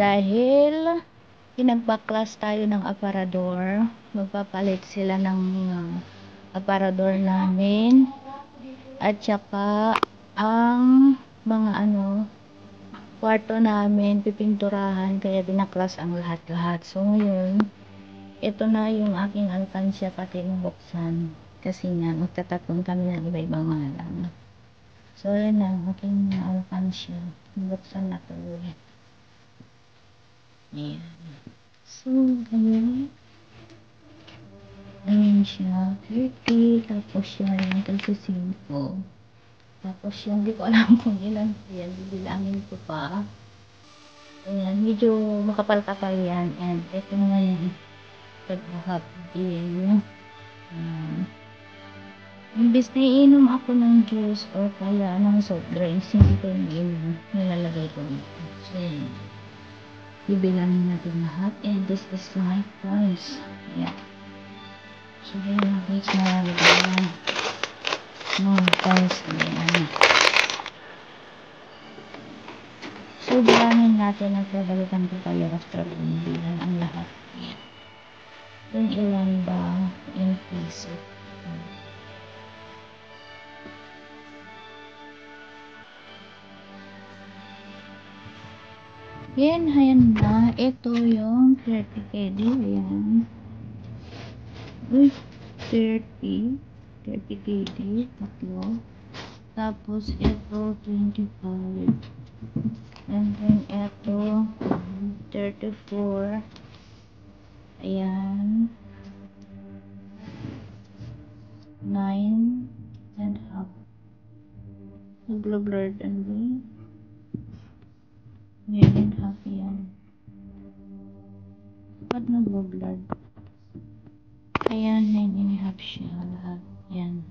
Dahil pinagbaklas tayo ng aparador, magpapalit sila ng aparador namin at saka ang mga kwarto namin pipinturahan, kaya binaklas ang lahat-lahat. So ngayon, ito na yung aking alkansya pati buksan kasi nga magtatatong kami ng iba-ibang ngalan. So yun na ang aking alkansya, buksan na to. Ayan. So ganyan siya, 30, tapos siya yung tagsisimpo. Tapos yung, hindi ko alam kung ilan yan, bibilangin ko pa. Ayan, medyo makapal-kapal yan. And ito nga yung pag-happy. Imbes na iinom ako ng juice or kaya ng soft drinks, hindi ko iinom. Nilalagay ko dito. So, bibilangin natin lahat. And this is my price. Ayan. So, yun natin sa price. Ayan. So, bilangin natin at babalikan ko kayo after bilang ang lahat. Ayan. Kung ilan ba in piso. Yan, ayan na. Ito yung 30 KD. Ayan. Uy, 30 KD. Tatlo. Tapos, ito 25. And then, ito 34. Ayan. 9 and half. Nag-blurred and me. 9 and half yan. Ba't nag-blurred? Ayan, 9 and half siya lahat. Yan.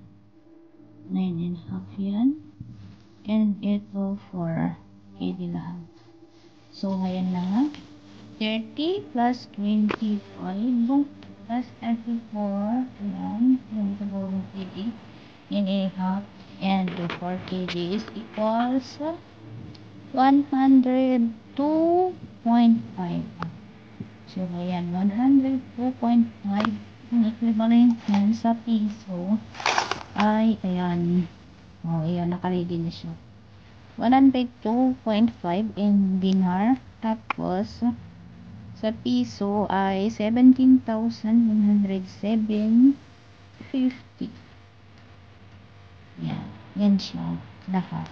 9 and half yan. And ito 4 KD lahat. So, ayan na nga. 30 plus 25 plus 34. Ayan. 24 KD. 9 and half. And 4 KD is equals 102.5. So, ayan, 102.5. Ang equivalent yan sa piso ay, ayan. O, ayan, nakalagay na siya. 102.5 in dinar. Tapos, sa piso ay 17,107.50. Yan. Yan siya. Lahat.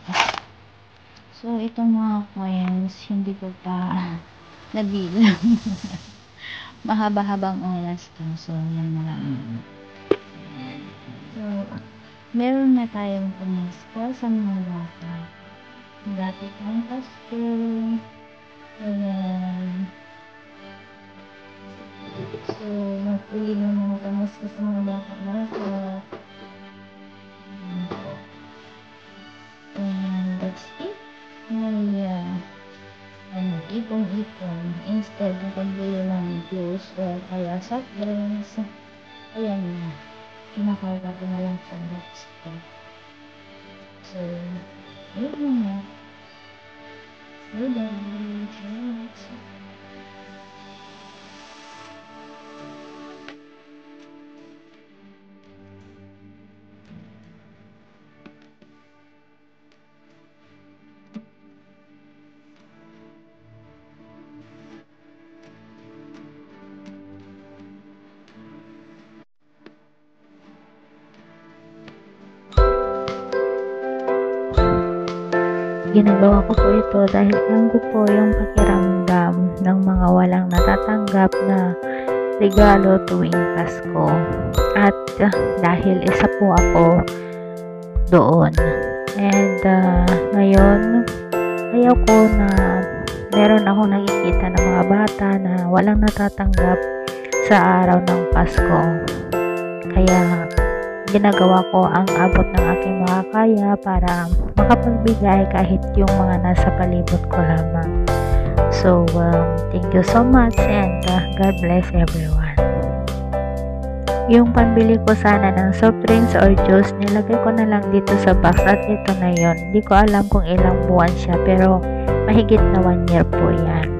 So, itong mga coins, hindi ko pa nabilang. Mahaba-habang oras to. So, yan na lang. So, meron na tayong pumasko sa mga bata. Dati kong pasko. Ayan. So, magpili na mga pumasko sa mga bata. And that's it. Ayan. Ipon-ipon. Instead na pagbili ng juice or kaya soft drinks. Ayan na. Kinakarga ko na lang sa box ko. So, ayun na. Ginagawa ko po ito dahil alam ko po yung pakiramdam ng mga walang natatanggap na regalo tuwing Pasko. At dahil isa po ako doon. And ngayon, ayaw ko na meron ako nakikita ng mga bata na walang natatanggap sa araw ng Pasko. Kaya ginagawa ko ang abot ng aking makakaya para makapagbigay kahit yung mga nasa palibot ko lamang. So, thank you so much and God bless everyone. Yung panbili ko sana ng soft drinks or juice, nilagay ko na lang dito sa box at ito na yon. Hindi ko alam kung ilang buwan siya pero mahigit na 1 year po yan.